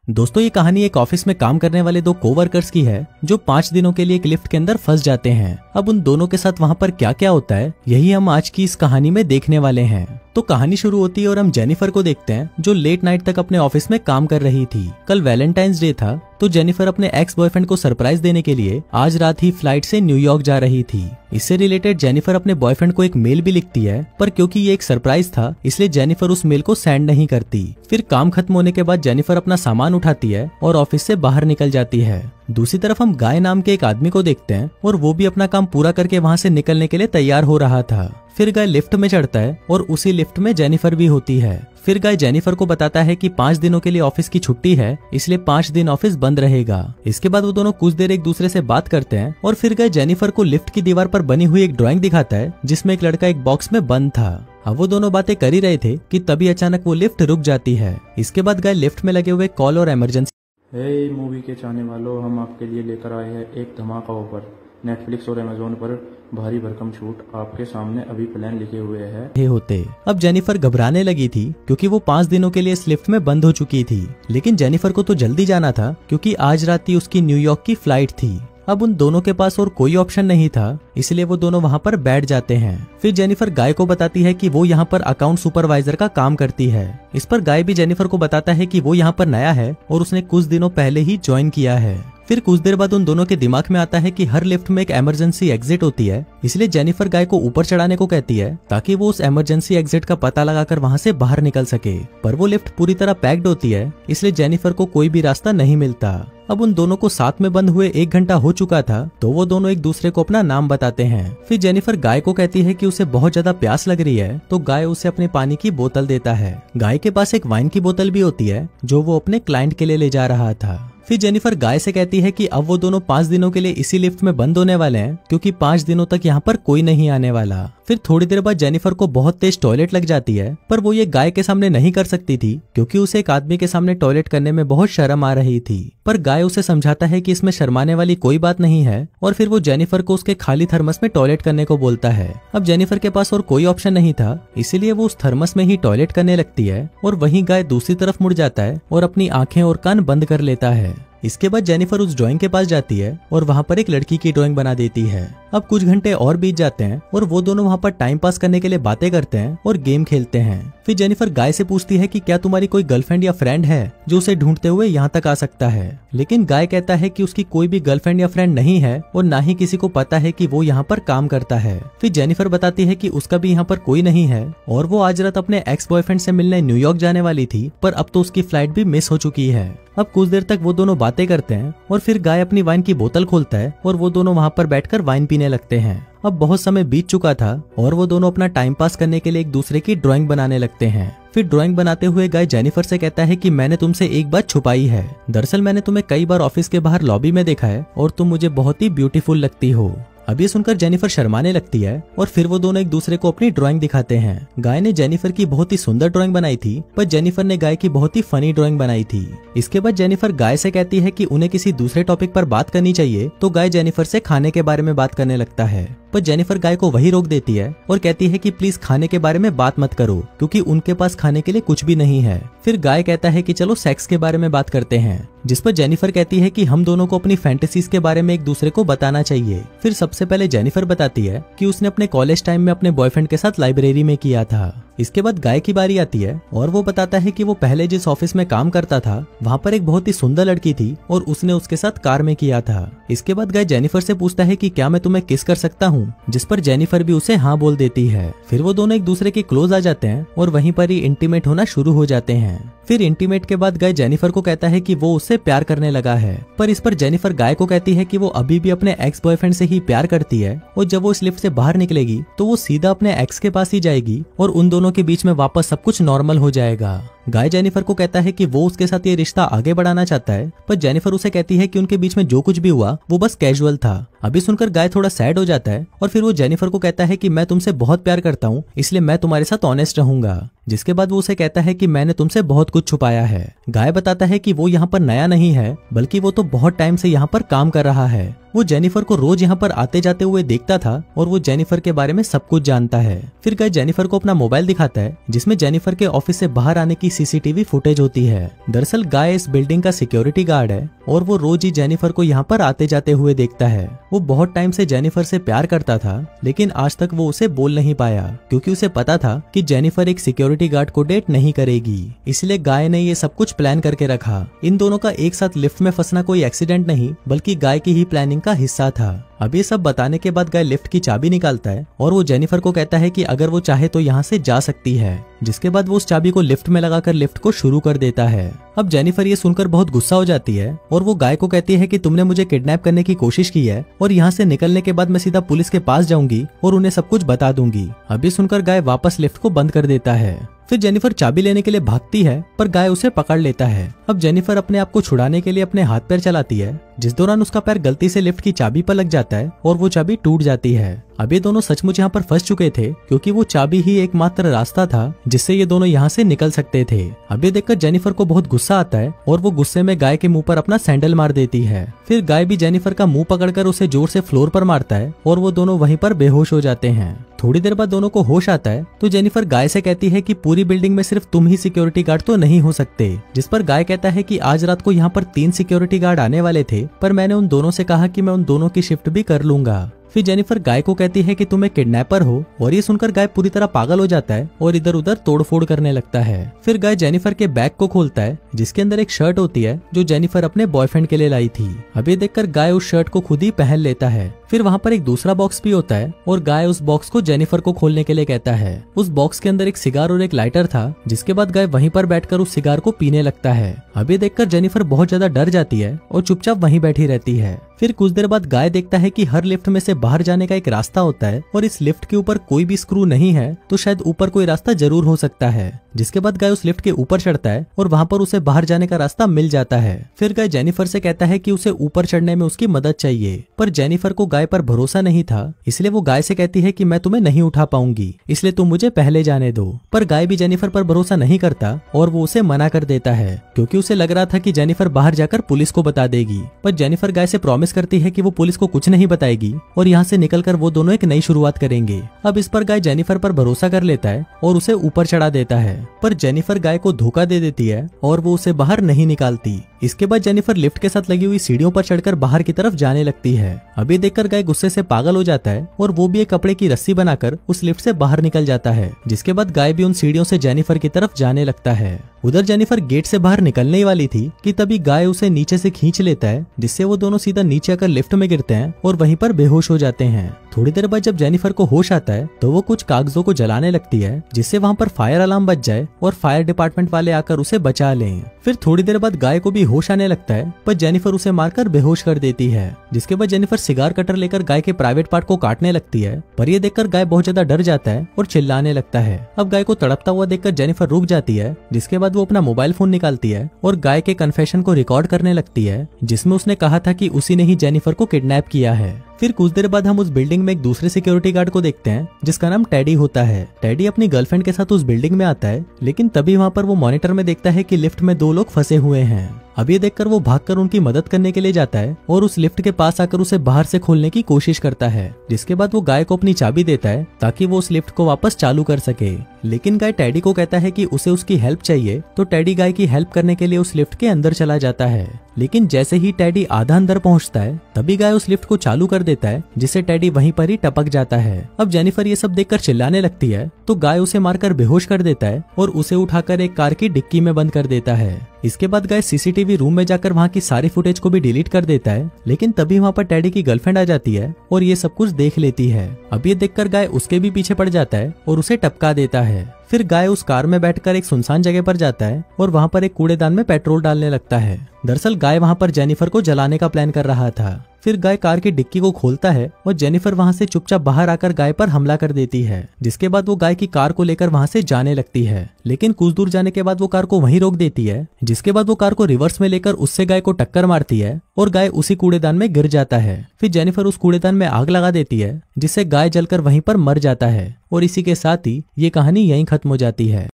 दोस्तों ये कहानी एक ऑफिस में काम करने वाले दो कोवर्कर्स की है जो 5 दिनों के लिए एक लिफ्ट के अंदर फंस जाते हैं। अब उन दोनों के साथ वहाँ पर क्या क्या होता है यही हम आज की इस कहानी में देखने वाले हैं। तो कहानी शुरू होती है और हम जेनिफर को देखते हैं जो लेट नाइट तक अपने ऑफिस में काम कर रही थी। कल वैलेंटाइंस डे था तो जेनिफर अपने एक्स बॉयफ्रेंड को सरप्राइज देने के लिए आज रात ही फ्लाइट से न्यूयॉर्क जा रही थी। इससे रिलेटेड जेनिफर अपने बॉयफ्रेंड को एक मेल भी लिखती है, पर क्योंकि ये एक सरप्राइज था इसलिए जेनिफर उस मेल को सेंड नहीं करती। फिर काम खत्म होने के बाद जेनिफर अपना सामान उठाती है और ऑफिस से बाहर निकल जाती है। दूसरी तरफ हम गाय नाम के एक आदमी को देखते हैं और वो भी अपना काम पूरा करके वहाँ से निकलने के लिए तैयार हो रहा था। फिर गाय लिफ्ट में चढ़ता है और उसी लिफ्ट में जेनिफर भी होती है। फिर गाय जेनिफर को बताता है कि 5 दिनों के लिए ऑफिस की छुट्टी है, इसलिए 5 दिन ऑफिस बंद रहेगा। इसके बाद वो दोनों कुछ देर एक दूसरे से बात करते हैं और फिर गाय जेनिफर को लिफ्ट की दीवार पर बनी हुई एक ड्राइंग दिखाता है जिसमें एक लड़का एक बॉक्स में बंद था। अब वो दोनों बातें कर ही रहे थे कि तभी अचानक वो लिफ्ट रुक जाती है। इसके बाद गाय लिफ्ट में लगे हुए कॉल और इमरजेंसी मूवी के चाहने वालों, हम आपके लिए लेकर आए हैं एक धमाका ऑफर। नेटफ्लिक्स और अमेजोन पर भारी भरकम छूट आपके सामने अभी प्लान लिखे हुए हैं होते। अब जेनिफर घबराने लगी थी क्योंकि वो 5 दिनों के लिए इस लिफ्ट में बंद हो चुकी थी, लेकिन जेनिफर को तो जल्दी जाना था क्योंकि आज रात ही उसकी न्यूयॉर्क की फ्लाइट थी। अब उन दोनों के पास और कोई ऑप्शन नहीं था, इसलिए वो दोनों वहाँ पर बैठ जाते हैं। फिर जेनिफर गाय को बताती है कि वो यहाँ पर अकाउंट सुपरवाइजर का काम करती है। इस पर गाय भी जेनिफर को बताता है कि वो यहाँ पर नया है और उसने कुछ दिनों पहले ही ज्वाइन किया है। फिर कुछ देर बाद उन दोनों के दिमाग में आता है कि हर लिफ्ट में एक इमरजेंसी एग्जिट होती है, इसलिए जेनिफर गाय को ऊपर चढ़ाने को कहती है ताकि वो उस इमरजेंसी एग्जिट का पता लगाकर वहाँ से बाहर निकल सके। पर वो लिफ्ट पूरी तरह पैक्ड होती है, इसलिए जेनिफर को कोई भी रास्ता नहीं मिलता। अब उन दोनों को साथ में बंद हुए 1 घंटा हो चुका था तो वो दोनों एक दूसरे को अपना नाम बताते हैं। फिर जेनिफर गाय को कहती है कि उसे बहुत ज्यादा प्यास लग रही है तो गाय उसे अपने पानी की बोतल देता है। गाय के पास एक वाइन की बोतल भी होती है जो वो अपने क्लाइंट के लिए ले जा रहा था। फिर जेनिफर गाय से कहती है कि अब वो दोनों 5 दिनों के लिए इसी लिफ्ट में बंद होने वाले हैं क्योंकि 5 दिनों तक यहाँ पर कोई नहीं आने वाला। फिर थोड़ी देर बाद जेनिफर को बहुत तेज टॉयलेट लग जाती है, पर वो ये गाय के सामने नहीं कर सकती थी क्योंकि उसे एक आदमी के सामने टॉयलेट करने में बहुत शर्म आ रही थी। पर गाय उसे समझाता है कि इसमें शर्माने वाली कोई बात नहीं है और फिर वो जेनिफर को उसके खाली थर्मस में टॉयलेट करने को बोलता है। अब जेनिफर के पास और कोई ऑप्शन नहीं था, इसीलिए वो उस थर्मस में ही टॉयलेट करने लगती है और वहीं गाय दूसरी तरफ मुड़ जाता है और अपनी आंखें और कान बंद कर लेता है। इसके बाद जेनिफर उस ड्राइंग के पास जाती है और वहाँ पर एक लड़की की ड्राइंग बना देती है। अब कुछ घंटे और बीत जाते हैं और वो दोनों वहाँ पर टाइम पास करने के लिए बातें करते हैं और गेम खेलते हैं। फिर जेनिफर गाय से पूछती है कि क्या तुम्हारी कोई गर्लफ्रेंड या फ्रेंड है जो उसे ढूंढते हुए यहाँ तक आ सकता है, लेकिन गाय कहता है कि उसकी कोई भी गर्लफ्रेंड या फ्रेंड नहीं है और ना ही किसी को पता है कि वो यहाँ पर काम करता है। फिर जेनिफर बताती है कि उसका भी यहाँ पर कोई नहीं है और वो आज रात अपने एक्स बॉयफ्रेंड से मिलने न्यूयॉर्क जाने वाली थी, पर अब तो उसकी फ्लाइट भी मिस हो चुकी है। अब कुछ देर तक वो दोनों बातें करते हैं और फिर गाय अपनी वाइन की बोतल खोलता है और वो दोनों वहाँ पर बैठकर वाइन पीने लगते हैं। अब बहुत समय बीत चुका था और वो दोनों अपना टाइम पास करने के लिए एक दूसरे की ड्राइंग बनाने लगते हैं। फिर ड्राइंग बनाते हुए गाय जेनिफर से कहता है कि मैंने तुमसे एक बात छुपाई है। दरअसल मैंने तुम्हें कई बार ऑफिस के बाहर लॉबी में देखा है और तुम मुझे बहुत ही ब्यूटीफुल लगती हो। अब ये सुनकर जेनिफर शर्माने लगती है और फिर वो दोनों एक दूसरे को अपनी ड्राइंग दिखाते हैं। गाय ने जेनिफर की बहुत ही सुंदर ड्राइंग बनाई थी, पर जेनिफर ने गाय की बहुत ही फनी ड्राइंग बनाई थी। इसके बाद जेनिफर गाय से कहती है कि उन्हें किसी दूसरे टॉपिक पर बात करनी चाहिए, तो गाय जेनिफर से खाने के बारे में बात करने लगता है, पर जेनिफर गाय को वही रोक देती है और कहती है कि प्लीज खाने के बारे में बात मत करो क्योंकि उनके पास खाने के लिए कुछ भी नहीं है। फिर गाय कहता है कि चलो सेक्स के बारे में बात करते हैं, जिस पर जेनिफर कहती है कि हम दोनों को अपनी फैंटेसीज के बारे में एक दूसरे को बताना चाहिए। फिर सबसे पहले जेनिफर बताती है कि उसने अपने कॉलेज टाइम में अपने बॉयफ्रेंड के साथ लाइब्रेरी में किया था। इसके बाद गाय की बारी आती है और वो बताता है कि वो पहले जिस ऑफिस में काम करता था वहाँ पर एक बहुत ही सुंदर लड़की थी और उसने उसके साथ कार में किया था। इसके बाद गाय जेनिफर से पूछता है कि क्या मैं तुम्हें किस कर सकता हूँ, जिस पर जेनिफर भी उसे हाँ बोल देती है। फिर वो दोनों एक दूसरे के क्लोज आ जाते हैं और वहीं पर ही इंटीमेट होना शुरू हो जाते हैं। फिर इंटीमेट के बाद गाय जेनिफर को कहता है कि वो उससे प्यार करने लगा है, पर इस पर जेनिफर गाय को कहती है कि वो अभी भी अपने एक्स बॉयफ्रेंड से ही प्यार करती है और जब वो इस लिफ्ट से बाहर निकलेगी तो वो सीधा अपने एक्स के पास ही जाएगी और उन दोनों के बीच में वापस सब कुछ नॉर्मल हो जाएगा। गाय जेनिफर को कहता है कि वो उसके साथ ये रिश्ता आगे बढ़ाना चाहता है, पर जेनिफर उसे कहती है कि उनके बीच में जो कुछ भी हुआ वो बस कैजुअल था। अभी सुनकर गाय थोड़ा सैड हो जाता है और फिर वो जेनिफर को कहता है कि मैं तुमसे बहुत प्यार करता हूँ, इसलिए मैं तुम्हारे साथ ऑनेस्ट रहूंगा। जिसके बाद वो उसे कहता है कि मैंने तुमसे बहुत कुछ छुपाया है। गाय बताता है कि वो यहाँ पर नया नहीं है, बल्कि वो तो बहुत टाइम से यहाँ पर काम कर रहा है। वो जेनिफर को रोज यहाँ पर आते जाते हुए देखता था और वो जेनिफर के बारे में सब कुछ जानता है। फिर गाय जेनिफर को अपना मोबाइल दिखाता है जिसमें जेनिफर के ऑफिस से बाहर आने की सीसीटीवी फुटेज होती है। दरअसल गाय इस बिल्डिंग का सिक्योरिटी गार्ड है और वो रोज ही जेनिफर को यहाँ पर आते जाते हुए देखता है। वो बहुत टाइम से जेनिफर से प्यार करता था, लेकिन आज तक वो उसे बोल नहीं पाया क्योंकि उसे पता था कि जेनिफर एक सिक्योरिटी गार्ड को डेट नहीं करेगी। इसलिए गाय ने ये सब कुछ प्लान करके रखा। इन दोनों का एक साथ लिफ्ट में फंसना कोई एक्सीडेंट नहीं, बल्कि गाय की ही प्लानिंग का हिस्सा था। अब ये सब बताने के बाद गाय लिफ्ट की चाबी निकालता है और वो जेनिफर को कहता है कि अगर वो चाहे तो यहाँ से जा सकती है। जिसके बाद वो उस चाबी को लिफ्ट में लगाकर लिफ्ट को शुरू कर देता है। अब जेनिफर ये सुनकर बहुत गुस्सा हो जाती है और वो गाय को कहती है कि तुमने मुझे किडनैप करने की कोशिश की है और यहाँ से निकलने के बाद मैं सीधा पुलिस के पास जाऊंगी और उन्हें सब कुछ बता दूंगी। अभी सुनकर गाय वापस लिफ्ट को बंद कर देता है। फिर जेनिफर चाबी लेने के लिए भागती है, पर गाय उसे पकड़ लेता है। अब जेनिफर अपने आप को छुड़ाने के लिए अपने हाथ पैर चलाती है, जिस दौरान उसका पैर गलती से लिफ्ट की चाबी पर लग जाता है और वो चाबी टूट जाती है। अब ये दोनों सचमुच यहाँ पर फंस चुके थे क्योंकि वो चाबी ही एकमात्र रास्ता था जिससे ये दोनों यहाँ से निकल सकते थे। अब ये देखकर जेनिफर को बहुत गुस्सा आता है और वो गुस्से में गाय के मुंह पर अपना सैंडल मार देती है। फिर गाय भी जेनिफर का मुंह पकड़कर उसे जोर से फ्लोर पर मारता है और वो दोनों वहीं पर बेहोश हो जाते हैं। थोड़ी देर बाद दोनों को होश आता है तो जेनिफर गाय से कहती है कि पूरी बिल्डिंग में सिर्फ तुम ही सिक्योरिटी गार्ड तो नहीं हो सकते। जिस पर गाय कहता है कि आज रात को यहाँ पर 3 सिक्योरिटी गार्ड आने वाले थे, पर मैंने उन दोनों से कहा कि मैं उन दोनों की शिफ्ट भी कर लूंगा। फिर जेनिफर गाय को कहती है कि तुम एक किडनैपर हो और ये सुनकर गाय पूरी तरह पागल हो जाता है और इधर उधर तोड़फोड़ करने लगता है। फिर गाय जेनिफर के बैग को खोलता है जिसके अंदर एक शर्ट होती है जो जेनिफर अपने बॉयफ्रेंड के लिए लाई थी। अब ये देखकर गाय उस शर्ट को खुद ही पहन लेता है। फिर वहाँ पर एक दूसरा बॉक्स भी होता है और गाय उस बॉक्स को जेनिफर को खोलने के लिए कहता है। उस बॉक्स के अंदर एक सिगार और एक लाइटर था, जिसके बाद गाय वहीं पर बैठकर उस सिगार को पीने लगता है। अब ये देखकर जेनिफर बहुत ज्यादा डर जाती है और चुपचाप वहीं बैठी रहती है। फिर कुछ देर बाद गाय देखता है कि हर लिफ्ट में से बाहर जाने का एक रास्ता होता है और इस लिफ्ट के ऊपर कोई भी स्क्रू नहीं है, तो शायद ऊपर कोई रास्ता जरूर हो सकता है। जिसके बाद गाय उस लिफ्ट के ऊपर चढ़ता है और वहाँ पर उसे बाहर जाने का रास्ता मिल जाता है। फिर गाय जेनिफर से कहता है कि उसे ऊपर चढ़ने में उसकी मदद चाहिए, पर जेनिफर को गाय पर भरोसा नहीं था, इसलिए वो गाय से कहती है कि मैं तुम्हें नहीं उठा पाऊंगी, इसलिए तुम मुझे पहले जाने दो। पर गाय भी जेनिफर पर भरोसा नहीं करता और वो उसे मना कर देता है क्योंकि उसे लग रहा था कि जेनिफर बाहर जाकर पुलिस को बता देगी। पर जेनिफर गाय से प्रॉमिस करती है कि वो पुलिस को कुछ नहीं बताएगी और यहाँ से निकलकर वो दोनों एक नई शुरुआत करेंगे। अब इस पर गाय जेनिफर पर भरोसा कर लेता है और उसे ऊपर चढ़ा देता है, पर जेनिफर गाय को धोखा दे देती है और वो उसे बाहर नहीं निकालती। इसके बाद जेनिफर लिफ्ट के साथ लगी हुई सीढ़ियों पर चढ़कर बाहर की तरफ जाने लगती है। अभी देखकर गाय गुस्से से पागल हो जाता है और वो भी एक कपड़े की रस्सी बनाकर उस लिफ्ट से बाहर निकल जाता है। जिसके बाद गाय भी उन सीढ़ियों से जेनिफर की तरफ जाने लगता है। उधर जेनिफर गेट से बाहर निकलने ही वाली थी कि तभी गाय उसे नीचे से खींच लेता है, जिससे वो दोनों सीधा नीचे आकर लिफ्ट में गिरते हैं और वहीं पर बेहोश हो जाते हैं। थोड़ी देर बाद जब जेनिफर को होश आता है तो वो कुछ कागजों को जलाने लगती है, जिससे वहाँ पर फायर अलार्म बज जाए और फायर डिपार्टमेंट वाले आकर उसे बचा लें। फिर थोड़ी देर बाद गाय को भी होश आने लगता है, पर जेनिफर उसे मारकर बेहोश कर देती है। जिसके बाद जेनिफर सिगार कटर लेकर गाय के प्राइवेट पार्ट को काटने लगती है, पर ये देखकर गाय बहुत ज्यादा डर जाता है और चिल्लाने लगता है। अब गाय को तड़पता हुआ देखकर जेनिफर रुक जाती है, जिसके बाद वो अपना मोबाइल फोन निकालती है और गाय के कन्फेशन को रिकॉर्ड करने लगती है, जिसमें उसने कहा था कि उसी ने ही जेनिफर को किडनैप किया है। फिर कुछ देर बाद हम उस बिल्डिंग में एक दूसरे सिक्योरिटी गार्ड को देखते हैं जिसका नाम टेडी होता है। टेडी अपनी गर्लफ्रेंड के साथ उस बिल्डिंग में आता है, लेकिन तभी वहाँ पर वो मॉनिटर में देखता है कि लिफ्ट में 2 लोग फंसे हुए हैं। अब ये देखकर वो भागकर उनकी मदद करने के लिए जाता है और उस लिफ्ट के पास आकर उसे बाहर से खोलने की कोशिश करता है। जिसके बाद वो गाय को अपनी चाबी देता है ताकि वो उस लिफ्ट को वापस चालू कर सके। लेकिन गाय टेडी को कहता है कि उसे उसकी हेल्प चाहिए, तो टेडी गाय की हेल्प करने के लिए उस लिफ्ट के अंदर चला जाता है। लेकिन जैसे ही टेडी आधा अंदर पहुंचता है तभी गाय उस लिफ्ट को चालू कर देता है, जिससे टेडी वहीं पर ही टपक जाता है। अब जेनिफर ये सब देखकर चिल्लाने लगती है, तो गाय उसे मारकर बेहोश कर देता है और उसे उठाकर एक कार की डिक्की में बंद कर देता है। इसके बाद गाय सीसीटीवी रूम में जाकर वहाँ की सारी फुटेज को भी डिलीट कर देता है, लेकिन तभी वहाँ पर टेडी की गर्लफ्रेंड आ जाती है और ये सब कुछ देख लेती है। अब ये देखकर गाय उसके भी पीछे पड़ जाता है और उसे टपका देता है। फिर गाय उस कार में बैठकर एक सुनसान जगह पर जाता है और वहाँ पर एक कूड़ेदान में पेट्रोल डालने लगता है। दरअसल गाय वहाँ पर जेनिफर को जलाने का प्लान कर रहा था। फिर गाय कार की डिक्की को खोलता है और जेनिफर वहाँ से चुपचाप बाहर आकर गाय पर हमला कर देती है, जिसके बाद वो गाय की कार को लेकर वहाँ से जाने लगती है। लेकिन कुछ दूर जाने के बाद वो कार को वहीं रोक देती है, जिसके बाद वो कार को रिवर्स में लेकर उससे गाय को टक्कर मारती है और गाय उसी कूड़ेदान में गिर जाता है। फिर जेनिफर उस कूड़ेदान में आग लगा देती है, जिससे गाय जलकर वहीं पर मर जाता है। और इसी के साथ ही ये कहानी यहीं खत्म हो जाती है।